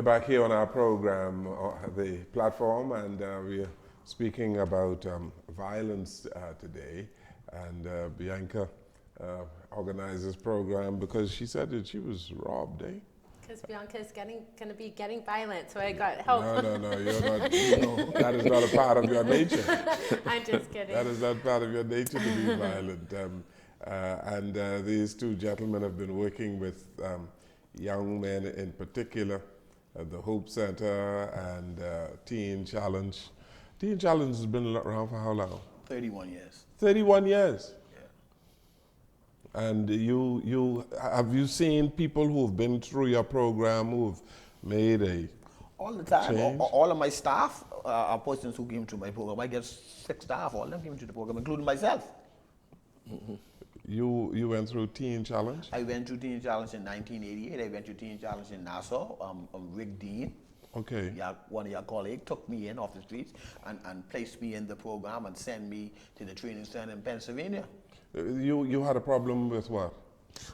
We're back here on our program, the platform, and we're speaking about violence today. And Bianca organized this program because she said that she was robbed, eh? Because Bianca is going to be getting violent, so I got help. No, you're not. No, that is not a part of your nature. I'm just kidding. That is not part of your nature to be violent. And these two gentlemen have been working with young men in particular at the Hope Center and Teen Challenge. Teen Challenge has been around for how long? 31 years. 31 years. Yeah. And have you seen people who've been through your program who've made a all the time. change? All of my staff are persons who came to my program. I get 6 staff. All of them came to the program, including myself. Mm-hmm. You went through Teen Challenge? I went through Teen Challenge in 1988. I went to Teen Challenge in Nassau. Rick Dean, Okay. one of your colleagues, took me in off the streets and placed me in the program and sent me to the training center in Pennsylvania. You had a problem with what?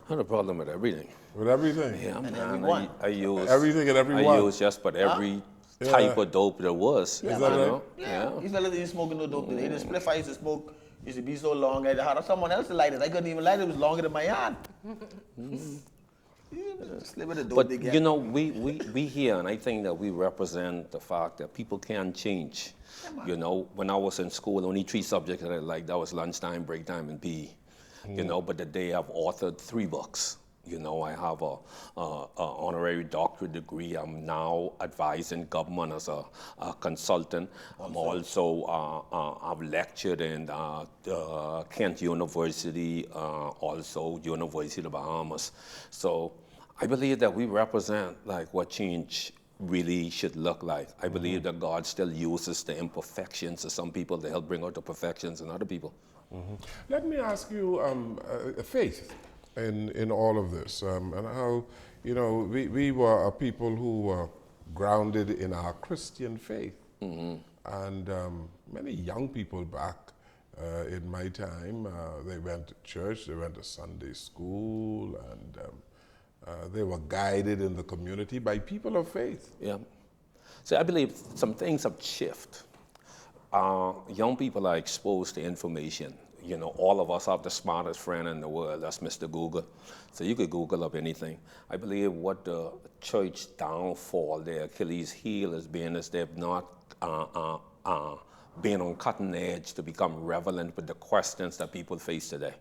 I had a problem with everything. With everything? Yeah, And man. everyone. I used Everything and everyone? I used just about every type of dope there was. Is that right? Yeah. These fellas ain't smoking no dope today. The spliff I used to smoke used to be so long, I had someone else to light it. I couldn't even light it. It was longer than my hand. Slip of the dope But they get. you know, we here, and I think that we represent the fact that people can change. You know, when I was in school, only 3 subjects that I liked. That was lunchtime, break time, and PE. You know, but today I've authored 3 books. You know, I have a honorary doctorate degree. I'm now advising government as a consultant. I'm also I've lectured in Kent University, also University of the Bahamas. So I believe that we represent like what change really should look like. I believe that God still uses the imperfections of some people to help bring out the perfections in other people. Mm-hmm. Let me ask you, faith in all of this, and how, you know, we were a people who were grounded in our Christian faith. Mm-hmm. And many young people back in my time, they went to church, they went to Sunday school, and they were guided in the community by people of faith. Yeah. So I believe some things have shifted. Young people are exposed to information. You know, all of us have the smartest friend in the world, that's Mr. Google. So you could Google up anything. I believe what the church downfall, their Achilles heel has been is they've not been on cutting edge to become relevant with the questions that people face today.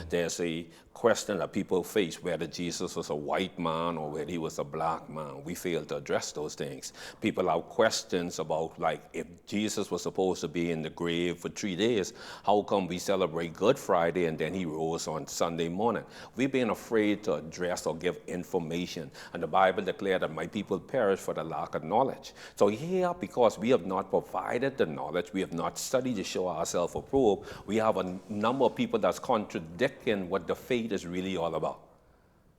There's a question that people face whether Jesus was a white man or whether he was a black man. We fail to address those things. People have questions about, like, if Jesus was supposed to be in the grave for 3 days, how come we celebrate Good Friday and then he rose on Sunday morning? We've been afraid to address or give information. And the Bible declared that my people perish for the lack of knowledge. So here, because we have not provided the knowledge, we have not studied to show ourselves approved, we have a number of people that's contradicting what the faith is really all about.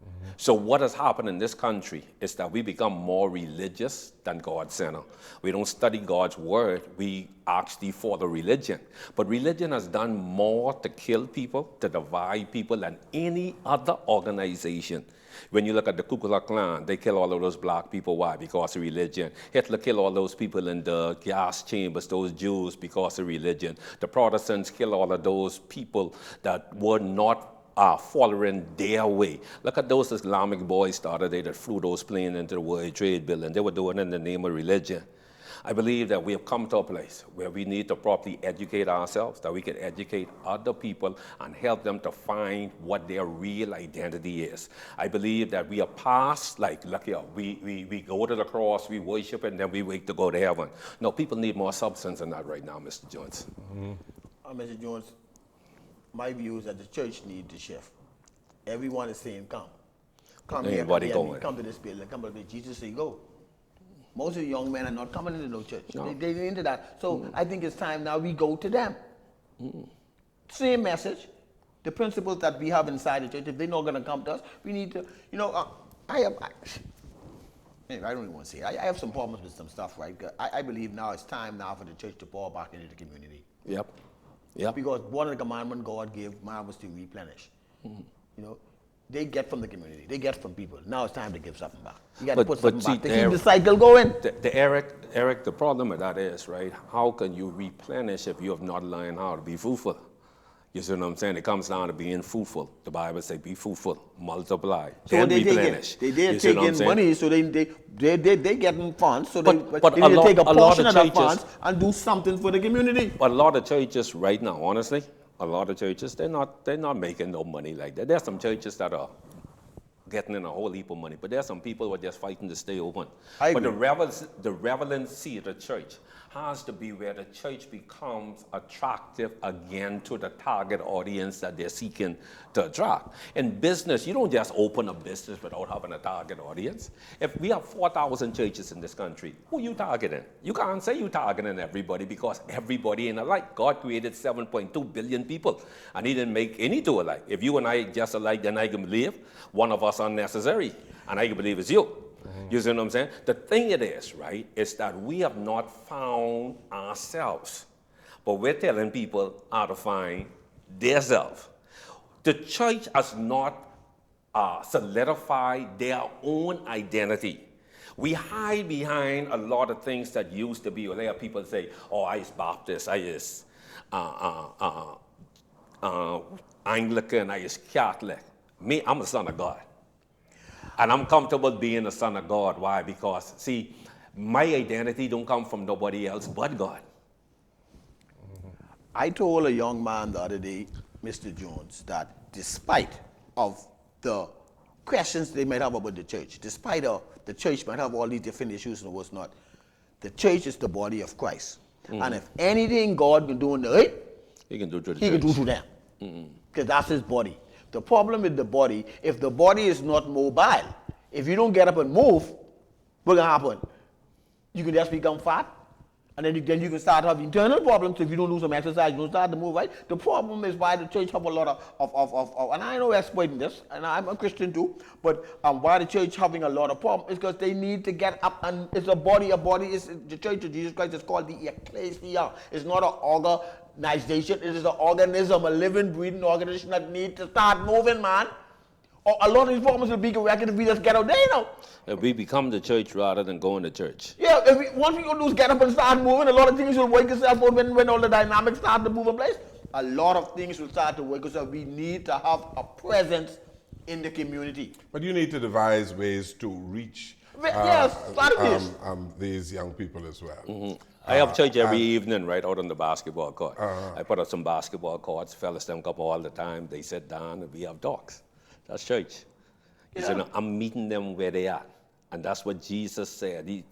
Mm-hmm. So what has happened in this country is that we become more religious than God-centered. We don't study God's word, we actually follow religion. But religion has done more to kill people, to divide people than any other organization. When you look at the Ku Klux Klan, they kill all of those black people. Why? Because of religion. Hitler killed all those people in the gas chambers, those Jews, because of religion. The Protestants killed all of those people that were not following their way. Look at those Islamic boys started there that flew those planes into the World Trade Building. They were doing it in the name of religion. I believe that we have come to a place where we need to properly educate ourselves, that we can educate other people and help them to find what their real identity is. I believe that we are past, like, look here, we go to the cross, we worship, and then we wait to go to heaven. No, people need more substance than that right now, Mr. Jones. Mm-hmm. Mr. Jones, my view is that the church needs to shift. Everyone is saying, come here, come to this building, come to this. Jesus say, go. Most of the young men are not coming into no church. No. They're into that. So I think it's time now we go to them. Same message. The principles that we have inside the church, if they're not going to come to us, we need to, you know, I don't even want to say it. I have some problems with some stuff, right? I believe now it's time now for the church to pour back into the community. Yep. Because one of the commandments God gave man was to replenish. You know, they get from the community. They get from people. Now it's time to give something back. You got to But- put but something back see, to keep there- the cycle going. Eric, the problem with that is, right, how can you replenish if you have not learned how to be fruitful? You see what I'm saying? It comes down to being fruitful. The Bible says, be fruitful, multiply, So then they replenish. take it. They You see what I'm taking saying? money, so they getting funds. So But they a need to lot- take a a lot portion of of the churches- funds and do something for the community. But a lot of churches right now, honestly, a lot of churches, they're not making no money like that. There's some churches that are getting in a whole heap of money, but there's some people who are just fighting to stay open. I But agree. the relevancy of the church has to be where the church becomes attractive again to the target audience that they're seeking to attract. In business, you don't just open a business without having a target audience. If we have 4,000 churches in this country, who you targeting? You can't say you targeting everybody because everybody ain't alike. God created 7.2 billion people, and he didn't make any two alike. If you and I just alike, then I can believe one of us unnecessary, and I can believe it's you. You see what I'm saying? The thing it is, right, is that we have not found ourselves, but we're telling people how to find themselves. The church has not solidified their own identity. We hide behind a lot of things that used to be. Where people say, "Oh, I is Baptist, I is Anglican, I is Catholic." Me, I'm a son of God. And I'm comfortable being a son of God. Why? Because, see, my identity don't come from nobody else but God. I told a young man the other day, Mr. Jones, that despite of the questions they might have about the church, despite of the church might have all these different issues and what's not, the church is the body of Christ. And if anything God can do in the earth, He can do to the he church. can do to them. Because that's his body. The problem with the body, if the body is not mobile, if you don't get up and move, what's going to happen? You can just become fat, and then you can start having internal problems if you don't do some exercise, you don't start to move, right? The problem is why the church have a lot of and I know we're exploiting this, and I'm a Christian too, but why the church having a lot of problems is because they need to get up, and it's a body is, the church of Jesus Christ is called the ecclesia. It's not an organization, it is an organism, a living, breathing organization that needs to start moving, man. Or a lot of these problems will be corrected if we just get out there, you know. If we become the church rather than going to church. Yeah, once we go do is get up and start moving, a lot of things will work itself out when all the dynamics start to move in place. A lot of things will start to work itself. We need to have a presence in the community. But you need to devise ways to reach Yes, strategies. these young people as well. I have church every evening right out on the basketball court. I put up some basketball courts, fellas them come all the time. They sit down and we have talks. That's church. You Yeah. know, I'm meeting them where they are. And that's what Jesus said.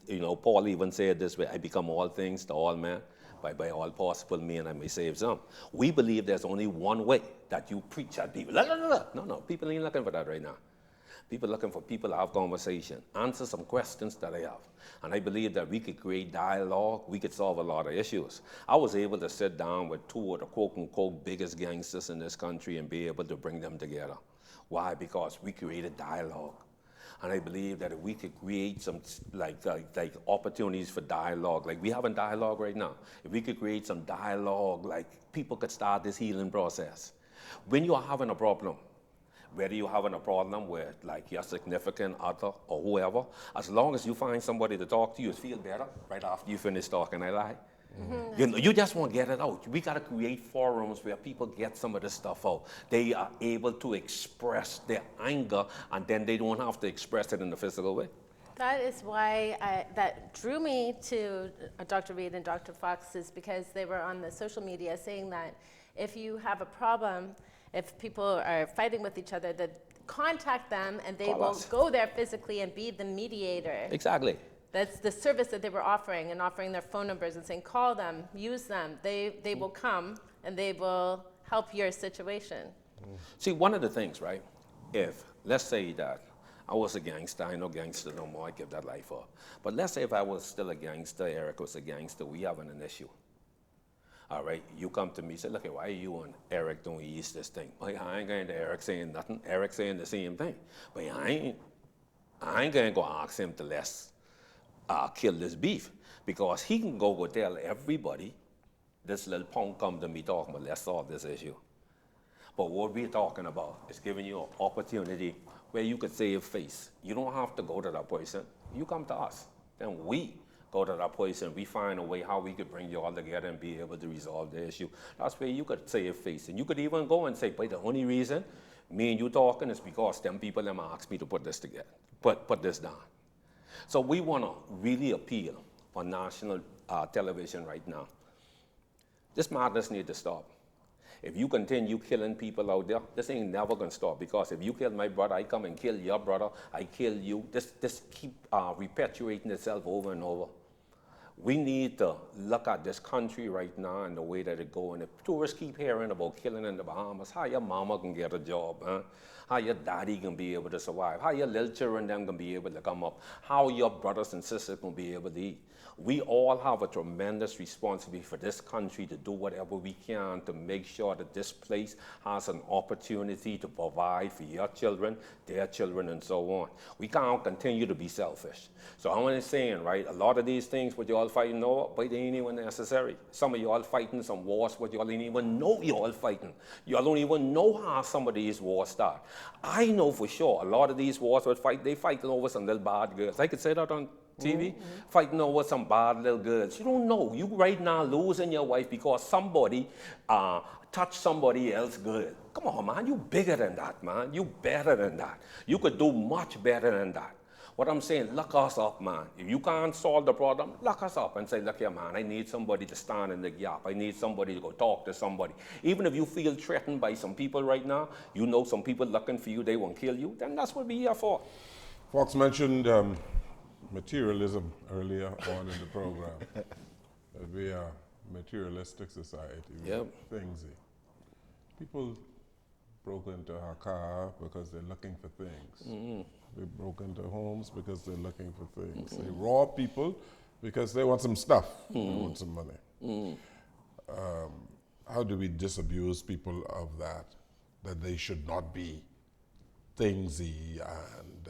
Paul even said this way, I become all things to all men, by all possible means I may save some. We believe there's only one way that you preach at people. No, people ain't looking for that right now. People looking for people to have conversation, answer some questions that they have. And I believe that we could create dialogue, we could solve a lot of issues. I was able to sit down with two of the quote-unquote biggest gangsters in this country and be able to bring them together. Why? Because we created dialogue. And I believe that if we could create some like opportunities for dialogue, like we have a dialogue right now, if we could create some dialogue, like people could start this healing process. When you're having a problem, whether you're having a problem with like your significant other or whoever, as long as you find somebody to talk to, you feel better right after you finish talking. I lie. You just won't get it out. We got to create forums where people get some of this stuff out. They are able to express their anger, and then they don't have to express it in the physical way. That is why that drew me to Dr. Reid and Dr. Fox, is because they were on the social media saying that if you have a problem, if people are fighting with each other, that contact them and they Call will us. go there physically and be the mediator. Exactly. That's the service that they were offering, and offering their phone numbers and saying, call them, use them. They will come and they will help your situation. See, one of the things, right, if, let's say that I was a gangster, I know gangster no more, I give that life up. But let's say if I was still a gangster, Eric was a gangster, we having an issue. All right, you come to me, say, look, why are you and Eric doing this thing? Well, I ain't going to Eric saying nothing, Eric saying the same thing. But I ain't going to go ask him to let's kill this beef, because he can go tell everybody, this little punk come to me talking about let's solve this issue. But what we're talking about is giving you an opportunity where you could save face. You don't have to go to that person. You come to us. Then we go to that person. We find a way how we could bring you all together and be able to resolve the issue. That's where you could save face. And you could even go and say, but the only reason me and you talking is because them people them asked me to put this together, put this down. So we want to really appeal on national television right now. This madness need to stop. If you continue killing people out there, this ain't never gonna stop, because if you kill my brother, I come and kill your brother, I kill you. This keep perpetuating itself over and over. We need to look at this country right now and the way that it go. And if tourists keep hearing about killing in the Bahamas, how your mama can get a job, huh? How your daddy can be able to survive, how your little children them can be able to come up, how your brothers and sisters can be able to eat. We all have a tremendous responsibility for this country to do whatever we can to make sure that this place has an opportunity to provide for your children, their children, and so on. We can't continue to be selfish. So I'm only saying, right, a lot of these things what you all fighting over, but they ain't even necessary. Some of you all fighting some wars what you all ain't even know you all fighting. You all don't even know how some of these wars start. I know for sure a lot of these wars they fighting over some little bad girls. I could say that on TV, fighting over some bad little girls. You don't know. You right now losing your wife because somebody touched somebody else's girl. Come on, man. You bigger than that, man. You better than that. You could do much better than that. What I'm saying, look us up, man. If you can't solve the problem, look us up and say, look here, man, I need somebody to stand in the gap. I need somebody to go talk to somebody. Even if you feel threatened by some people right now, you know some people looking for you, they won't kill you, then that's what we're here for. Fox mentioned materialism earlier on in the program. That we are a materialistic society. Yep. Thingsy. People broke into our car because they're looking for things. They broke into homes because they're looking for things. They rob people because they want some stuff. They want some money. How do we disabuse people of that? That they should not be thingsy and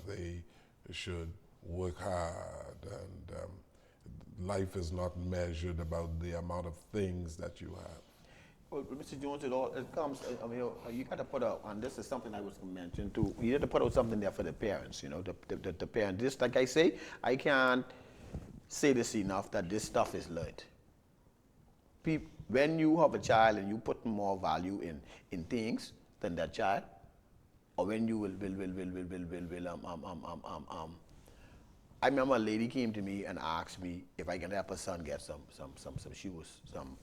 they should work hard, and life is not measured about the amount of things that you have. Well, Mr. Jones, it comes, I mean, you got to put out, and this is something I was going to mention too, you have to put out something there for the parents, you know, the parents. This, like I say, I can't say this enough that this stuff is learned. When you have a child and you put more value in things than that child, or when you I remember a lady came to me and asked me if I can help her son get some shoes, some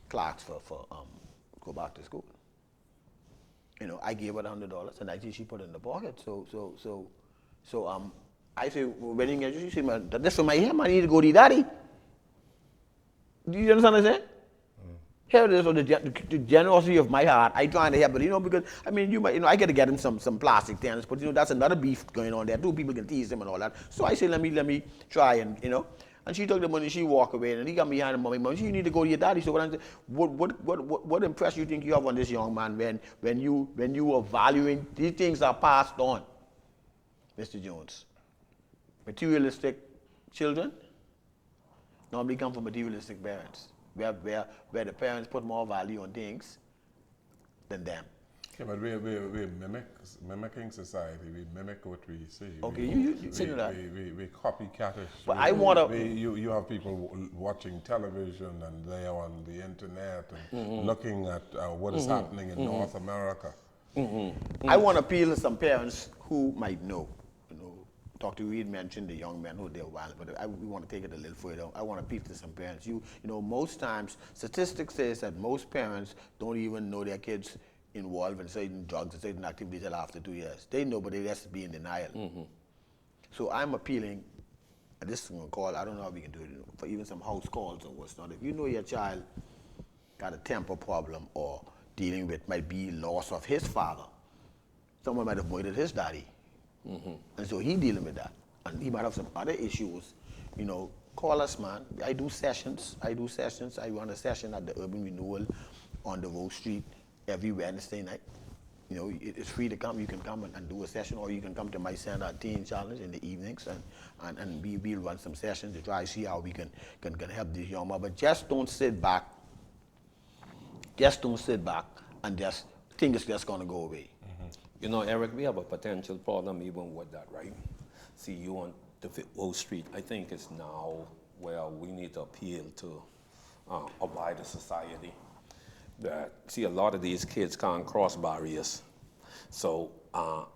clocks for go back to school. You know, I gave her $100 and actually she put it in the pocket. So I say, well, when you get you, she said, man, that's for my hair, man. I need to go to daddy. Do you understand what I'm saying? Here it is, so the generosity of my heart. I trying to help, but you know, because I mean, I got to get him some plastic tennis, but you know, that's another beef going on there. Two people can tease him and all that. So I say, let me try, and you know. And she took the money, she walked away, and he got me behind the mommy. She, you need to go to your daddy. So what I'm saying, what impression you think you have on this young man when you are valuing these things are passed on, Mr. Jones? Materialistic children normally come from materialistic parents, where the parents put more value on things than them. Yeah, but we're mimicking society. We mimic what we see. Okay, you say that. We copycatish. But I want to. You have people watching television and they're on the internet and looking at what is happening in North America. I want to appeal to some parents who might know. You know, Dr. Reid mentioned the young men who they're wild, but we want to take it a little further. I want to appeal to some parents. You know, most times statistics says that most parents don't even know their kids involved in certain drugs and certain activities until after 2 years. They know, but they just be in denial. So I'm appealing, and this is going to call, I don't know how we can do it, you know, for even some house calls or what's not. If you know your child got a temper problem or dealing with might be loss of his father, someone might have murdered his daddy. And so he dealing with that. And he might have some other issues, you know, call us, man. I do sessions. I run a session at the Urban Renewal on the Rose Street every Wednesday night. You know, it's free to come. You can come and do a session, or you can come to my center Teen Challenge in the evenings, and we'll run some sessions to try to see how we can help these young men. But just don't sit back. Just don't sit back and just think it's just going to go away. You know, Eric, we have a potential problem even with that, right? See, you on the Old Street, I think it's now where we need to appeal to a wider society. That, see, a lot of these kids can't cross barriers. So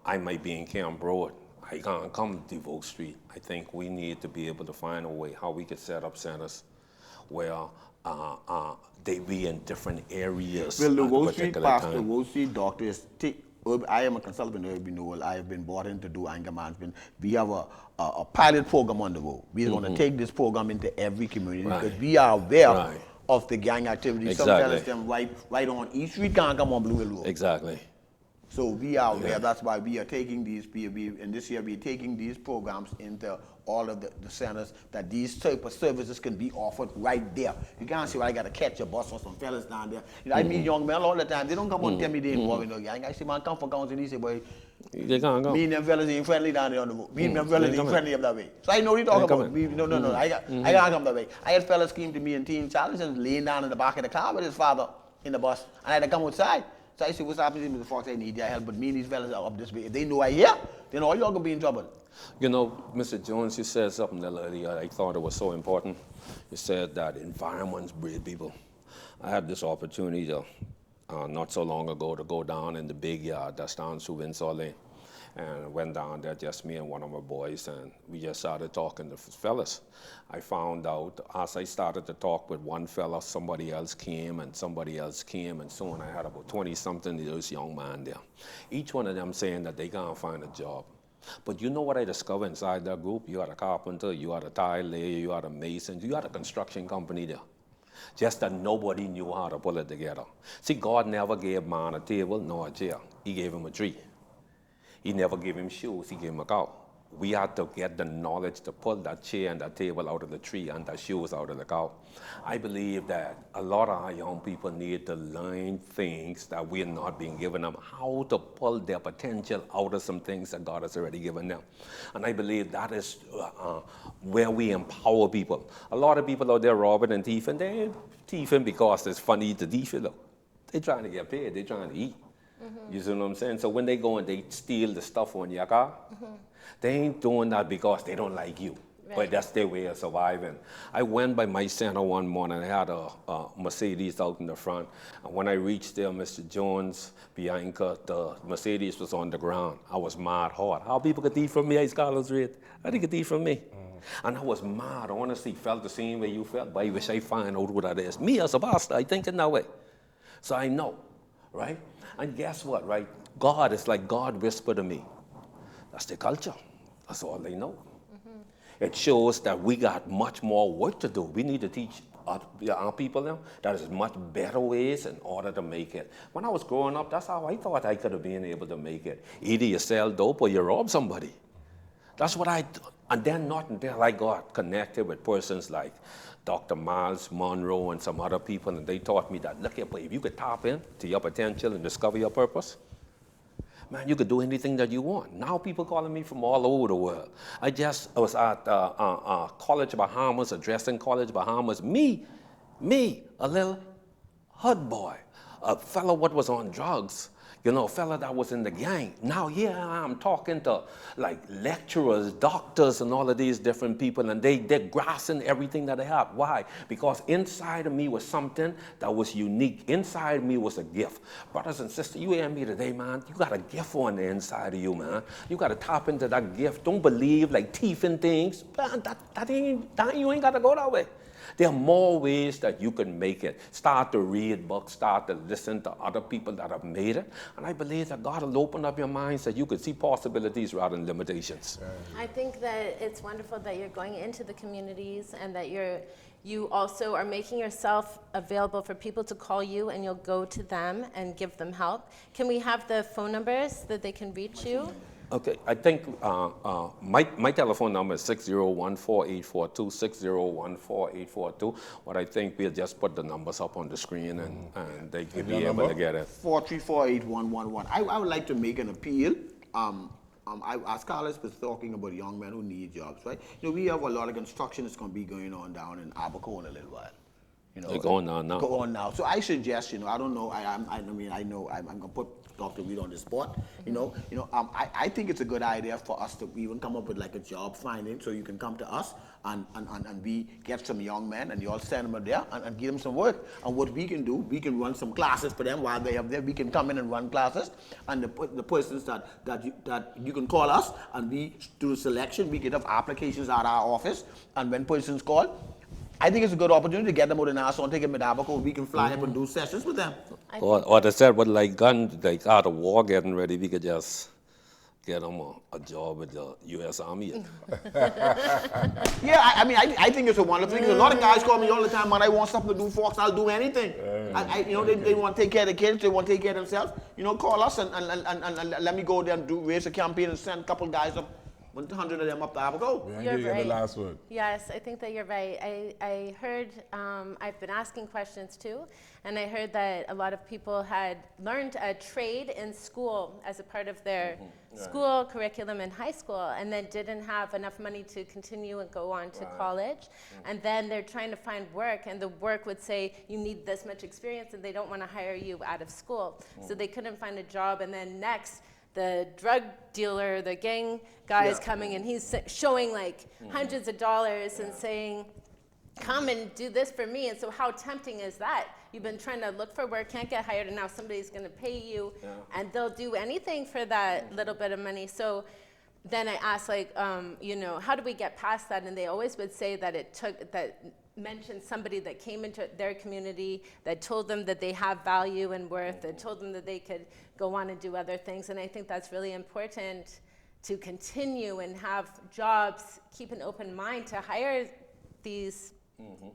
I might be in Camp Road. I can't come to Devote Street. I think we need to be able to find a way how we could set up centers where they be in different areas. Well, the at a Wall Street particular pastor, time. Wall Street doctor is I am a consultant in urban renewal. I have been brought in to do anger management. We have a pilot program on the road. We're going to take this program into every community because we are aware of the gang activities. Exactly. Some fellas them right on East Street can't come on Blue Hill Road. Exactly. So we are aware. That's why we are taking these. And this year we're taking these programs into all of the centers that these type of services can be offered right there. You can't say, well, I got to catch a bus or some fellas down there. You know, I meet young men all the time. They don't come and tell me they involved in no gang. I say, man, come for counseling. He say, boy, they can't go. me and them fellas ain't friendly down there on the road. Me and them fellas ain't friendly up that way. So I know what you're talking about. No. I can't come that way. I had fellas came to me in Teen Challenge and laying down in the back of the car with his father in the bus. And I had to come outside. So I said, what's happening, Mr. Fox? I need your help, but me and these fellas are up this way. If they know I here, then all y'all gonna be in trouble. You know, Mr. Jones, you said something earlier. I thought it was so important. You said that environments breed people. I had this opportunity to, not so long ago to go down in the big yard that's down Souvin Lane. And I went down there, just me and one of my boys, and we just started talking to fellas. I found out, as I started to talk with one fella, somebody else came, and somebody else came, and soon I had about 20-something of those young men there. Each one of them saying that they can't find a job. But you know what I discovered inside that group? You had a carpenter, you had a tile layer, you had a mason, you had a construction company there. Just that nobody knew how to pull it together. See, God never gave man a table nor a chair. He gave him a tree. He never gave him shoes, he gave him a cow. We had to get the knowledge to pull that chair and that table out of the tree and the shoes out of the cow. I believe that a lot of our young people need to learn things that we're not being given them, how to pull their potential out of some things that God has already given them. And I believe that is where we empower people. A lot of people out there robbing and thieving, they ain't thieving because it's funny to thief, you know. They're trying to get paid, they're trying to eat. You see what I'm saying? So when they go and they steal the stuff on your car, they ain't doing that because they don't like you. Right. But that's their way of surviving. I went by my center one morning. I had a Mercedes out in the front. And when I reached there, Mr. Jones, Bianca, the Mercedes was on the ground. I was mad hard. How people could thief from me, Ice Carlos Reid? How they could thief from me? And I was mad. I honestly felt the same way you felt, but I wish I find out who that is. Me as a pastor, I think in that way. So I know, right? And guess what, right? God is like God whispered to me. That's the culture. That's all they know. It shows that we got much more work to do. We need to teach our people now that there's much better ways in order to make it. When I was growing up, that's how I thought I could have been able to make it. Either you sell dope or you rob somebody. That's what I do. And then not until I got connected with persons like Dr. Miles Monroe and some other people, and they taught me that, look here, if you could tap into your potential and discover your purpose, man, you could do anything that you want. Now people calling me from all over the world. I was at College Bahamas, addressing College Bahamas. Me, a little hood boy, a fellow what was on drugs, you know, a fella that was in the gang. Now here I'm talking to like lecturers, doctors, and all of these different people, and they're grasping everything that I have. Why? Because inside of me was something that was unique. Inside of me was a gift. Brothers and sisters, you hear me today, man, you got a gift on the inside of you, man. You got to tap into that gift. Don't believe like thieving things. Man, you ain't got to go that way. There are more ways that you can make it. Start to read books, start to listen to other people that have made it. And I believe that God will open up your mind so you can see possibilities rather than limitations. I think that it's wonderful that you're going into the communities and that you also are making yourself available for people to call you and you'll go to them and give them help. Can we have the phone numbers that they can reach you? Okay, I think my telephone number is 601-4842, 601-4842. But I think we'll just put the numbers up on the screen and they can be able to get it. 4348111. I would like to make an appeal. As Carlos was talking about young men who need jobs, right? You know, we have a lot of construction that's going to be going on down in Abaco in a little while. You know, They're going on now. Go on now. So I suggest, I don't know. I mean, I know I'm gonna put Dr. Reid on the spot. I think it's a good idea for us to even come up with like a job finding, so you can come to us and we get some young men and you all send them there and give them some work. And what we can do, we can run some classes for them while they are there. We can come in and run classes, and the persons that you can call us, and we do the selection. We get up applications at our office, and when persons call, I think it's a good opportunity to get them out in Nassau and take them to Abaco. We can fly up and do sessions with them. Or they said, like gun, like out of war getting ready, we could just get them a job with the U.S. Army. Yeah, I think it's a wonderful thing. A lot of guys call me all the time when I want something to do, Fox, I'll do anything. They want to take care of the kids, they want to take care of themselves. Call us and let me go there and raise a campaign and send a couple guys up. 100 of them up to Abaco. You're right. The last word. Yes, I think that you're right. I heard, I've been asking questions too, and I heard that a lot of people had learned a trade in school as a part of their school curriculum in high school, and then didn't have enough money to continue and go on to college. And then they're trying to find work, and the work would say, you need this much experience, and they don't want to hire you out of school. So they couldn't find a job, and then next, the drug dealer, the gang guy is coming, and he's showing like hundreds of dollars and saying, come and do this for me. And so how tempting is that? You've been trying to look for work, can't get hired, and now somebody's going to pay you, and they'll do anything for that little bit of money. So then I asked, like, how do we get past that? And they always would say that mentioned somebody that came into their community, that told them that they have value and worth, that told them that they could go on and do other things. And I think that's really important to continue and have jobs, keep an open mind to hire these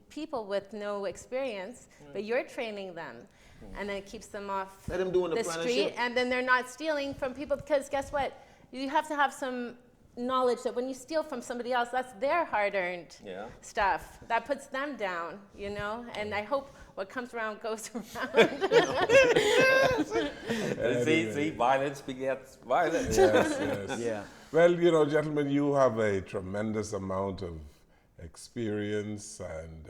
people with no experience, but you're training them. And then it keeps them off Let them do an the street, and then they're not stealing from people, because guess what? You have to have some knowledge that when you steal from somebody else, that's their hard-earned stuff. That puts them down, and I hope what comes around goes around. See, violence begets violence. Yes. Yeah. Well, gentlemen, you have a tremendous amount of experience, and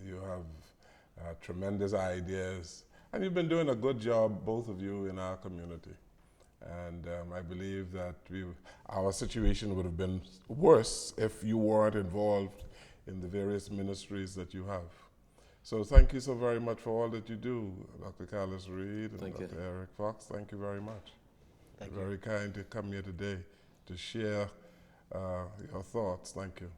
you have tremendous ideas, and you've been doing a good job, both of you, in our community. And I believe that our situation would have been worse if you weren't involved in the various ministries that you have. So thank you so very much for all that you do, Dr. Carlos Reid and Dr. Eric Fox. Thank you very much. Thank you. Very kind to come here today to share your thoughts. Thank you.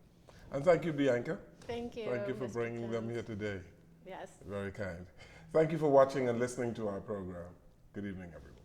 And thank you, Bianca. Thank you. Thank you for Mr. bringing them Jones. here today. Yes. Very kind. Thank you for watching and listening to our program. Good evening, everyone.